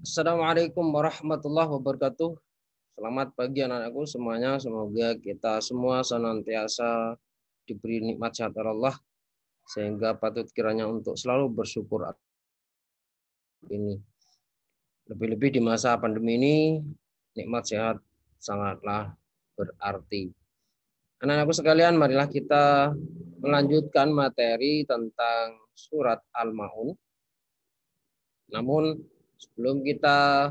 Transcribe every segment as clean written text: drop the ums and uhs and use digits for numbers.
Assalamualaikum warahmatullahi wabarakatuh. Selamat pagi anak-anakku semuanya. Semoga kita semua senantiasa diberi nikmat sehat Allah sehingga patut kiranya untuk selalu bersyukur ini. Lebih-lebih di masa pandemi ini nikmat sehat sangatlah berarti. Anak-anakku sekalian, marilah kita melanjutkan materi tentang surat Al-Maun. Namun sebelum kita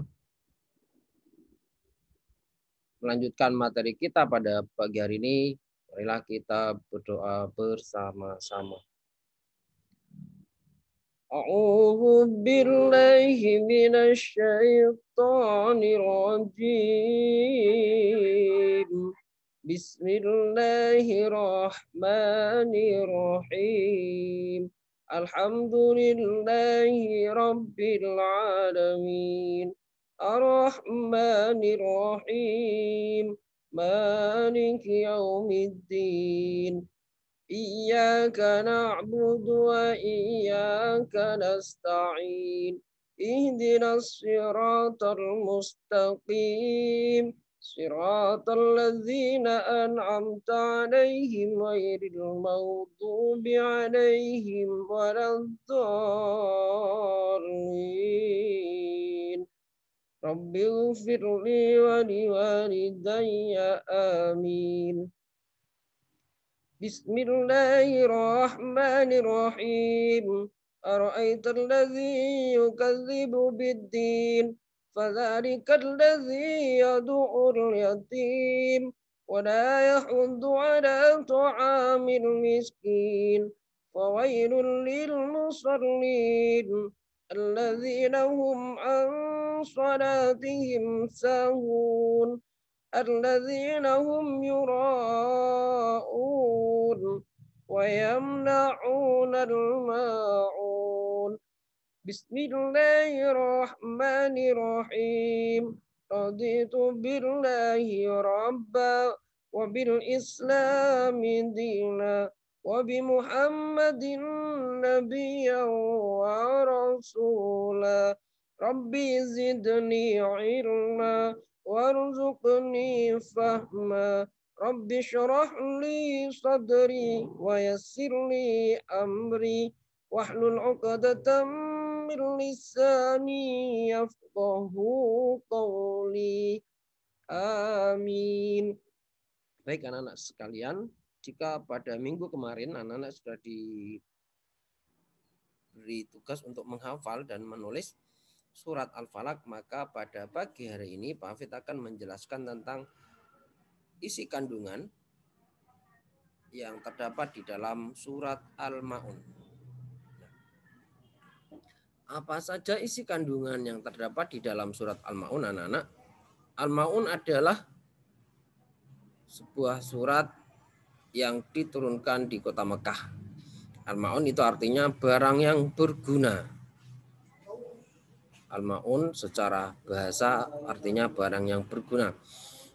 melanjutkan materi kita pada pagi hari ini, marilah kita berdoa bersama-sama. A'udzu billahi minasy syaithanir rajim. Bismillahirrahmanirrahim. Alhamdulillahi rabbil alamin. Ar-Rahmanir Rahim. Maliki yaumiddin. Iyyaka na'budu wa iyyaka nasta'in. Ihdinas siratal mustaqim. Siratal ladzina an'amta 'alaihim ghairil maghdubi 'alaihim waladdallin. Rabbi ighfirli wa liwalidayya amin. Bismillahirrahmanirrahim. Ara'aital ladzi yukadzibu biddin. Fadzalikal ladzi yad'ul yatim. Wa la yahuddu 'ala ta'amil miskin. Fawailul lil musallin. Alladzina hum an salatihim sahun. Alladzina hum yura'un wa yamna'una al-ma'un. Bismillahirrahmanirrahim. Raditu billahi rabba wa bil islami dina wa bi Muhammadin nabiyyan wa rasula. Rabbi zidni ilma warzuqni fahma. Rabbi syrah li sadri wa yassir li amri wahlul 'uqdatam min lisani yafqahu qawli. Amin. Baik anak-anak sekalian, jika pada minggu kemarin anak-anak sudah diberi tugas untuk menghafal dan menulis surat Al-Falaq, maka pada pagi hari ini Pak Hafid akan menjelaskan tentang isi kandungan yang terdapat di dalam surat Al-Maun. Apa saja isi kandungan yang terdapat di dalam surat Al-Maun, anak-anak? Al-Maun adalah sebuah surat yang diturunkan di kota Mekah. Al-Maun itu artinya barang yang berguna. Al-Maun secara bahasa artinya barang yang berguna.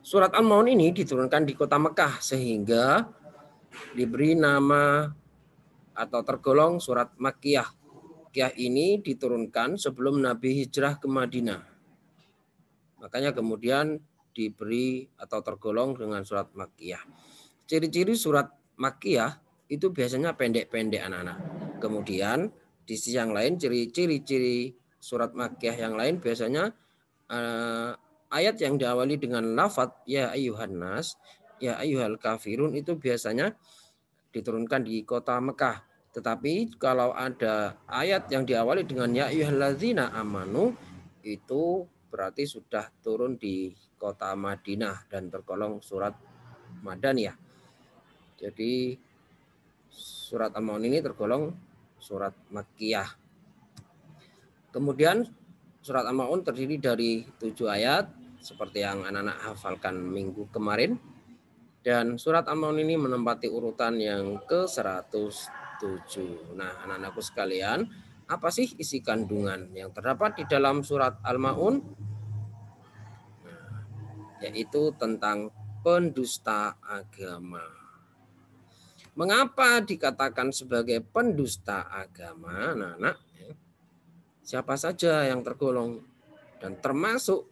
Surat Al-Maun ini diturunkan di kota Mekah sehingga diberi nama atau tergolong surat Makkiyah. Makkiyah ini diturunkan sebelum Nabi hijrah ke Madinah. Makanya kemudian diberi atau tergolong dengan surat Makkiyah. Ciri-ciri surat Makkiyah itu biasanya pendek-pendek anak-anak. Kemudian di sisi yang lain ciri-ciri surat Makkiyah yang lain biasanya ayat yang diawali dengan lafadz ya ayyuhan nas, ya ayyuhal kafirun itu biasanya diturunkan di kota Mekah. Tetapi kalau ada ayat yang diawali dengan ya ayyuhalladzina amanu itu berarti sudah turun di kota Madinah dan tergolong surat Madaniyah. Jadi surat Al-Maun ini tergolong surat Makkiyah. Kemudian surat Al-Maun terdiri dari 7 ayat seperti yang anak-anak hafalkan minggu kemarin. Dan surat Al-Maun ini menempati urutan yang ke-107. Nah, anak-anakku sekalian, apa sih isi kandungan yang terdapat di dalam surat Al-Maun? Nah, yaitu tentang pendusta agama. Mengapa dikatakan sebagai pendusta agama, anak-anak? Siapa saja yang tergolong dan termasuk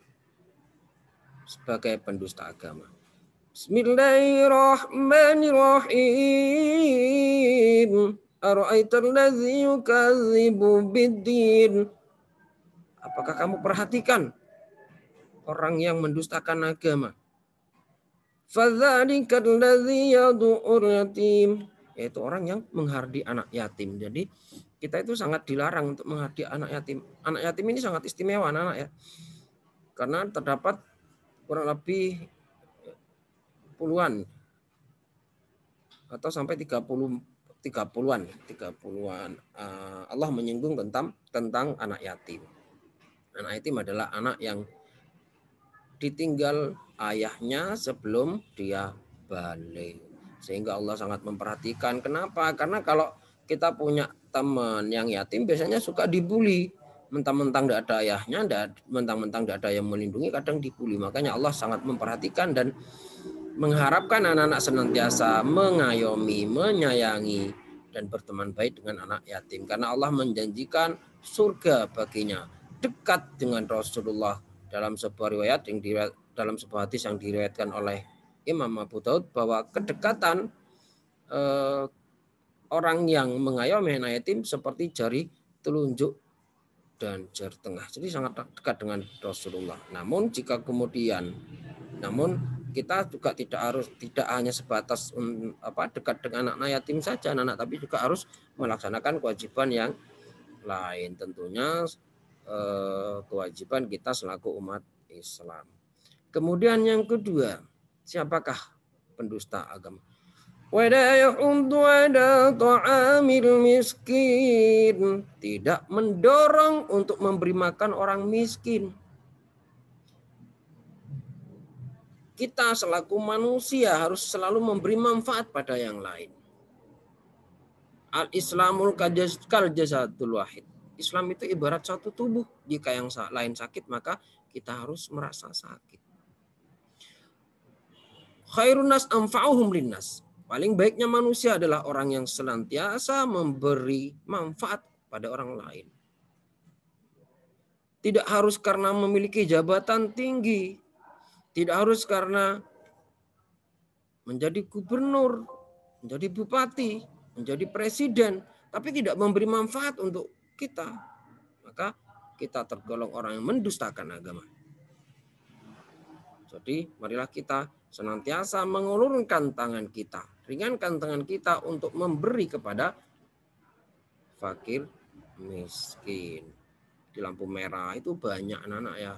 sebagai pendusta agama. Bismillahirrahmanirrahim. Ara'aital ladzi yukadzibu biddin. Apakah kamu perhatikan orang yang mendustakan agama? Fadzalikal ladzi yad'ur yatim. Yaitu orang yang menghardi anak yatim. Jadi kita itu sangat dilarang untuk menghardi anak yatim. Anak yatim ini sangat istimewa anak ya. Karena terdapat kurang lebih puluhan atau sampai 30-an Allah menyinggung tentang anak yatim. Anak yatim adalah anak yang ditinggal ayahnya sebelum dia balik. Sehingga Allah sangat memperhatikan. Kenapa? Karena kalau kita punya teman yang yatim biasanya suka dibully. Mentang-mentang tidak ada ayahnya, mentang-mentang tidak ada yang melindungi, kadang dibully. Makanya Allah sangat memperhatikan dan mengharapkan anak-anak senantiasa mengayomi, menyayangi, dan berteman baik dengan anak yatim. Karena Allah menjanjikan surga baginya. Dekat dengan Rasulullah dalam sebuah riwayat dalam sebuah hadis yang diriwayatkan oleh Imam Abu Daud bahwa kedekatan orang yang mengayomi anak yatim seperti jari telunjuk dan jari tengah. Jadi sangat dekat dengan Rasulullah. Namun kita juga tidak hanya sebatas dekat dengan anak yatim saja, tapi juga harus melaksanakan kewajiban yang lain. Tentunya kewajiban kita selaku umat Islam. Kemudian yang kedua, siapakah pendusta agama? Wala yahuddu ala ta'amil miskin. Tidak mendorong untuk memberi makan orang miskin. Kita selaku manusia harus selalu memberi manfaat pada yang lain. Al-Islamul kal jasadul wahid. Islam itu ibarat satu tubuh. Jika yang lain sakit, maka kita harus merasa sakit. Khairun nas anfa'uhum linnas. Paling baiknya manusia adalah orang yang senantiasa memberi manfaat pada orang lain. Tidak harus karena memiliki jabatan tinggi. Tidak harus karena menjadi gubernur, menjadi bupati, menjadi presiden, tapi tidak memberi manfaat untuk kita. Maka kita tergolong orang yang mendustakan agama. Jadi marilah kita senantiasa mengulurkan tangan kita, ringankan tangan kita untuk memberi kepada fakir miskin. Di lampu merah itu banyak anak-anak ya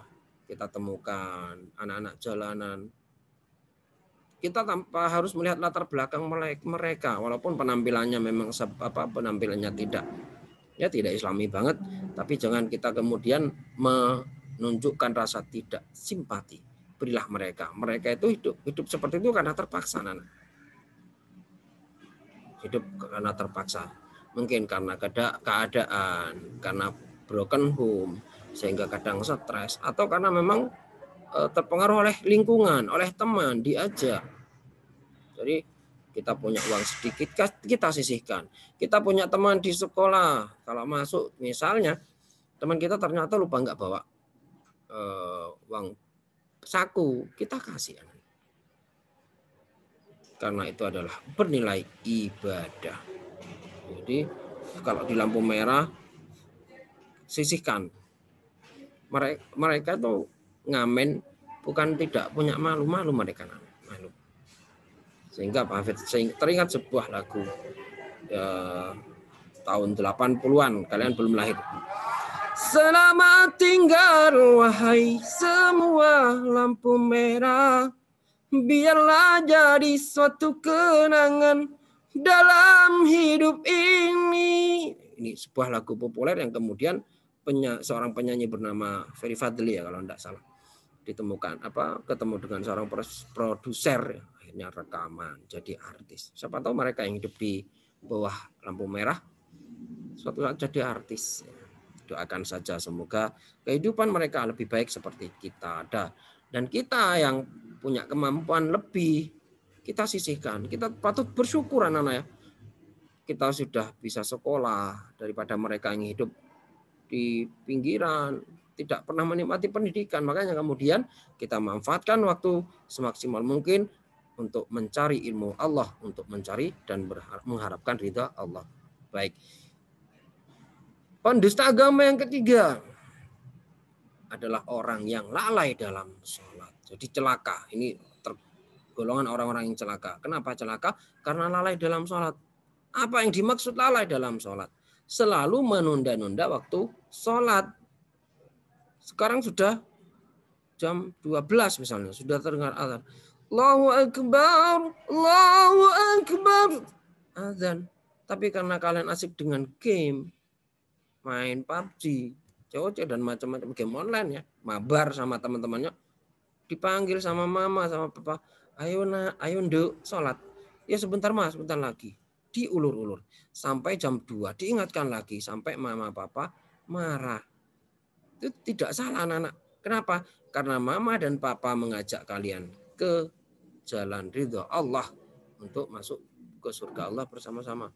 kita temukan, anak-anak jalanan. Kita tanpa harus melihat latar belakang mereka, walaupun penampilannya memang penampilannya tidak Islami banget, tapi jangan kita kemudian menunjukkan rasa tidak simpati. Berilah mereka itu hidup seperti itu karena terpaksa, hidup karena terpaksa, mungkin karena keadaan, karena broken home sehingga kadang stres, atau karena memang terpengaruh oleh lingkungan, oleh teman, diajak. Jadi kita punya uang sedikit, kita sisihkan. Kita punya teman di sekolah, kalau masuk misalnya teman kita ternyata lupa nggak bawa uang saku, kita kasih. Karena itu adalah bernilai ibadah. Jadi kalau di lampu merah, sisihkan. Mereka tuh ngamen bukan tidak punya malu mereka malu. Sehingga Pak Hafid teringat sebuah lagu tahun 80-an, kalian belum lahir. Selamat tinggal wahai semua lampu merah, biarlah jadi suatu kenangan dalam hidup ini. Ini sebuah lagu populer yang kemudian seorang penyanyi bernama Ferry Fadli ya kalau tidak salah ditemukan ketemu dengan seorang produser, akhirnya rekaman jadi artis. Siapa tahu mereka yang hidup di bawah lampu merah suatu saat jadi artis. Doakan saja semoga kehidupan mereka lebih baik seperti kita ada, dan kita yang punya kemampuan lebih kita sisihkan. Kita patut bersyukur anak-anak ya, kita sudah bisa sekolah daripada mereka yang hidup di pinggiran, tidak pernah menikmati pendidikan. Makanya kemudian kita manfaatkan waktu semaksimal mungkin untuk mencari ilmu Allah, untuk mencari dan mengharapkan ridha Allah. Baik. Pendusta agama yang ketiga adalah orang yang lalai dalam sholat. Jadi celaka. Ini golongan orang-orang yang celaka. Kenapa celaka? Karena lalai dalam sholat. Apa yang dimaksud lalai dalam sholat? Selalu menunda-nunda waktu sholat. Sekarang sudah jam 12 misalnya. Sudah terdengar azan. Allahu Akbar. Allahu Akbar. Azan. Tapi karena kalian asik dengan game, main PUBG, COC dan macam-macam game online ya, mabar sama teman-temannya, dipanggil sama mama sama papa, ayo nak, ayo nduk sholat. Ya sebentar mas, sebentar lagi. Diulur-ulur sampai jam 2 diingatkan lagi sampai mama papa marah. Itu tidak salah anak-anak. Kenapa? Karena mama dan papa mengajak kalian ke jalan ridha Allah untuk masuk ke surga Allah bersama-sama.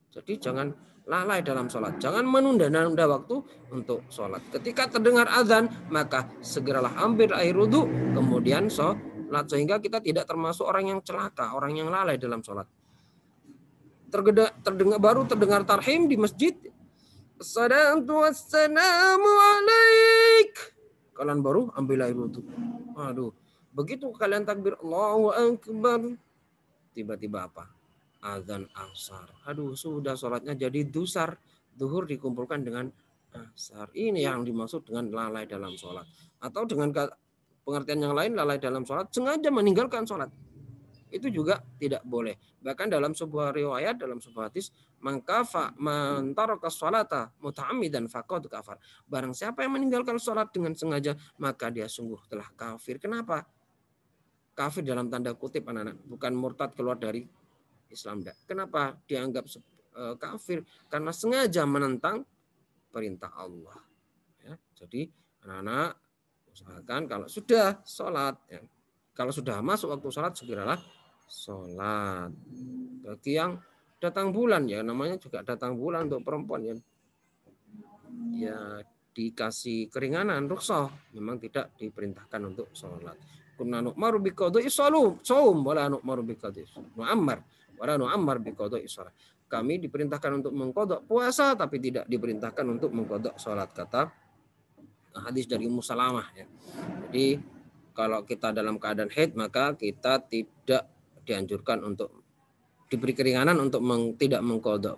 Jadi jangan lalai dalam sholat. Jangan menunda-nunda waktu untuk sholat. Ketika terdengar azan, maka segeralah ambil air wudhu, kemudian sholat. Sehingga kita tidak termasuk orang yang celaka, orang yang lalai dalam sholat. Baru terdengar tarhim di masjid. Assalatu wassalamu alaik. Kalian baru ambil air wudhu. Aduh, begitu kalian takbir Allahu Akbar, tiba-tiba apa? Azan asar. Aduh, sudah sholatnya jadi dusar. Duhur dikumpulkan dengan asar. Ini yang dimaksud dengan lalai dalam sholat. Atau dengan pengertian yang lain, lalai dalam sholat sengaja meninggalkan sholat. Itu juga tidak boleh. Bahkan dalam sebuah riwayat, dalam sebuah hadis, man taraka sholata muta'ammidan faqad kafar. Barang siapa yang meninggalkan sholat dengan sengaja, maka dia sungguh telah kafir. Kenapa? Kafir dalam tanda kutip anak-anak, bukan murtad keluar dari Islam. Kenapa dianggap kafir? Karena sengaja menentang perintah Allah. Ya, jadi anak-anak usahakan kalau sudah sholat, ya, kalau sudah masuk waktu sholat segeralah sholat. Bagi yang datang bulan, ya namanya juga datang bulan untuk perempuan, ya dikasih keringanan, rukhsah, memang tidak diperintahkan untuk sholat. Kunna nu'maru biqadha'i shaum wala nu'maru biqadha'i mu'ammar wala nu'ammar biqadha'i shalah. Kami diperintahkan untuk mengqadha puasa tapi tidak diperintahkan untuk mengqadha sholat, kata hadis dari Ummu Salamah ya. Jadi kalau kita dalam keadaan haid maka kita tidak dianjurkan untuk diberi keringanan untuk tidak mengqadha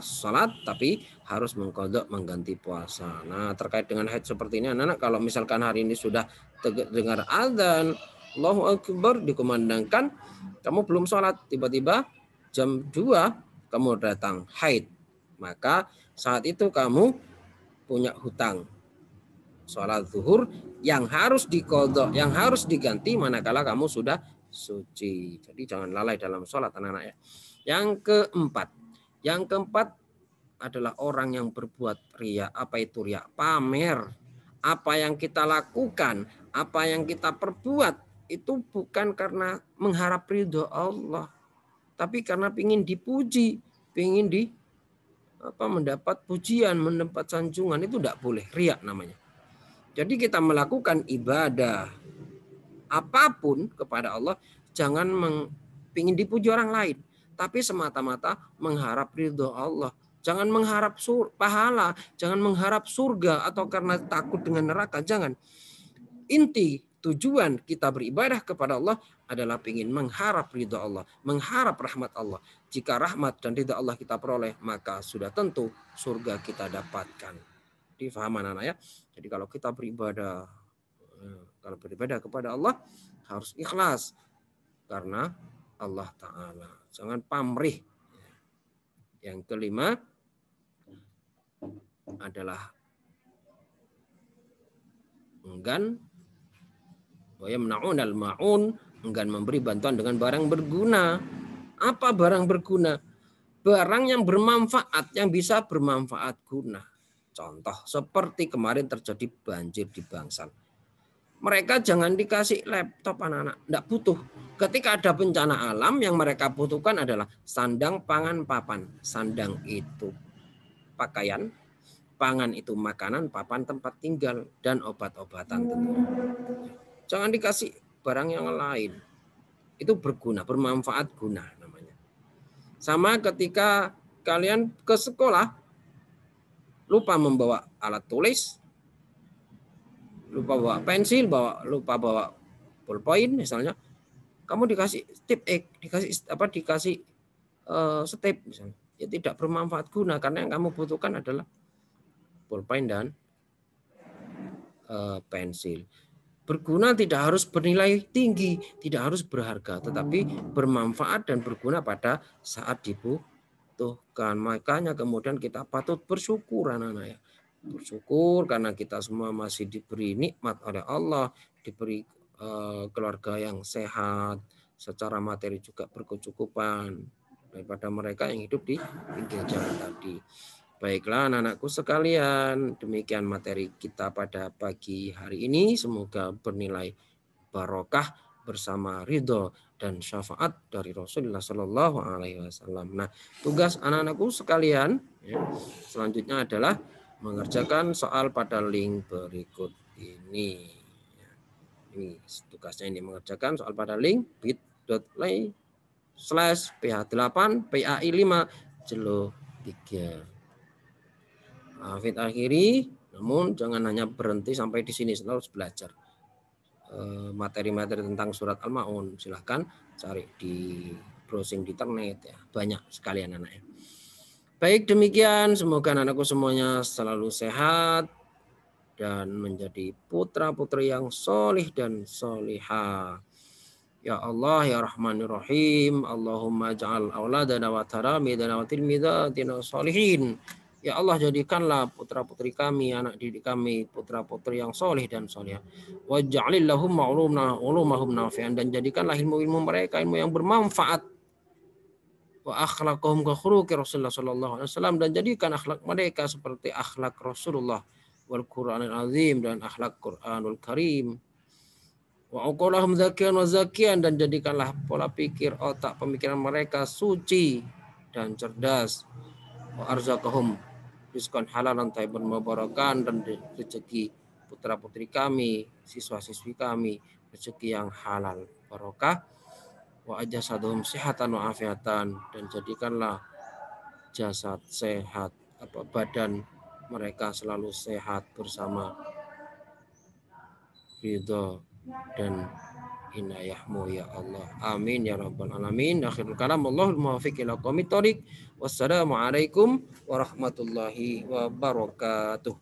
sholat, tapi harus mengqadha mengganti puasa. Nah, terkait dengan haid seperti ini anak-anak, kalau misalkan hari ini sudah dengar azan Allahu Akbar dikumandangkan, kamu belum sholat, tiba-tiba jam 2 kamu datang haid, maka saat itu kamu punya hutang sholat zuhur yang harus diqadha, yang harus diganti manakala kamu sudah suci. Jadi jangan lalai dalam sholat anak-anak ya. Yang keempat adalah orang yang berbuat riya. Apa itu riya? Pamer. Apa yang kita lakukan, apa yang kita perbuat itu bukan karena mengharap ridho Allah, tapi karena ingin dipuji, ingin mendapat pujian, mendapat sanjungan. Itu tidak boleh, riya namanya. Jadi kita melakukan ibadah apapun kepada Allah, jangan ingin dipuji orang lain, tapi semata-mata mengharap ridho Allah. Jangan mengharap pahala, jangan mengharap surga atau karena takut dengan neraka, jangan. Inti tujuan kita beribadah kepada Allah adalah ingin mengharap ridho Allah, mengharap rahmat Allah. Jika rahmat dan ridho Allah kita peroleh, maka sudah tentu surga kita dapatkan. Difaham anak-anak ya? Jadi kalau kita beribadah, kepada Allah harus ikhlas karena Allah Ta'ala. Jangan pamrih. Yang kelima adalah enggan enggan memberi bantuan dengan barang berguna. Apa barang berguna? Barang yang bermanfaat, yang bisa bermanfaat guna. Contoh seperti kemarin terjadi banjir di Bangsal. Mereka jangan dikasih laptop anak-anak, tidak butuh. Ketika ada bencana alam, yang mereka butuhkan adalah sandang, pangan, papan. Sandang itu pakaian, Pangan itu makanan, papan tempat tinggal, dan obat-obatan tentunya. Jangan dikasih barang yang lain. Itu berguna, bermanfaat guna namanya. Sama ketika kalian ke sekolah, lupa membawa alat tulis, lupa bawa pensil, lupa bawa ballpoint misalnya, kamu dikasih dikasih step misalnya, ya tidak bermanfaat guna karena yang kamu butuhkan adalah pulpen dan pensil. Berguna tidak harus bernilai tinggi, tidak harus berharga, tetapi bermanfaat dan berguna pada saat dibutuhkan. Makanya kemudian kita patut bersyukur anak-anak ya. Bersyukur karena kita semua masih diberi nikmat oleh Allah, diberi keluarga yang sehat, secara materi juga berkecukupan daripada mereka yang hidup di pinggir jalan tadi. Baiklah anak-anakku sekalian, demikian materi kita pada pagi hari ini. Semoga bernilai barokah bersama ridho dan syafaat dari Rasulullah Shallallahu Alaihi Wasallam. Nah, tugas anak-anakku sekalian ya, selanjutnya adalah mengerjakan soal pada link berikut ini. Ini tugasnya ini mengerjakan soal pada link bit.ly/PH8 PAI5 jelo 3. Hafid akhiri, namun jangan hanya berhenti sampai di sini, harus belajar materi-materi tentang surat Al-Maun. Silahkan cari di browsing di internet ya, banyak sekali anak-anaknya. Baik demikian, semoga anakku semuanya selalu sehat dan menjadi putra-putri yang solih dan solihah. Ya Allah ya Rahmanir Rahim, Allahumma ja'al auladana wa taramidana wa tilmidatina solihin. Ya Allah, jadikanlah putra-putri kami, anak didik kami, putra-putri yang soleh dan soleh. Waj'alil lahum ulumahum nafi'an, dan jadikanlah ilmu-ilmu mereka ilmu yang bermanfaat. Wa akhlaqahum ka khuluqi Rasulullah sallallahu alaihi wasallam, dan jadikan akhlak mereka seperti akhlak Rasulullah wal Qur'anil azim, dan akhlak Qur'anul Karim. Wa aqalahum zakiyan wa zakiyan, dan jadikanlah pola pikir otak pemikiran mereka suci dan cerdas. Wa arzaqahum rizqan halalan thayyiban mubarakan, dan rezeki putra-putri kami, siswa-siswi kami, rezeki yang halal barokah. Wa ajasadhum sihatan wa afiatan, dan jadikanlah jasad sehat, badan mereka selalu sehat bersama ridho dan inayahmu ya Allah. Amin ya rabbal alamin. Akhirul kalam, Allahul muwaffiq ila aqwamit thoriq. Wassalamualaikum warahmatullahi wabarakatuh.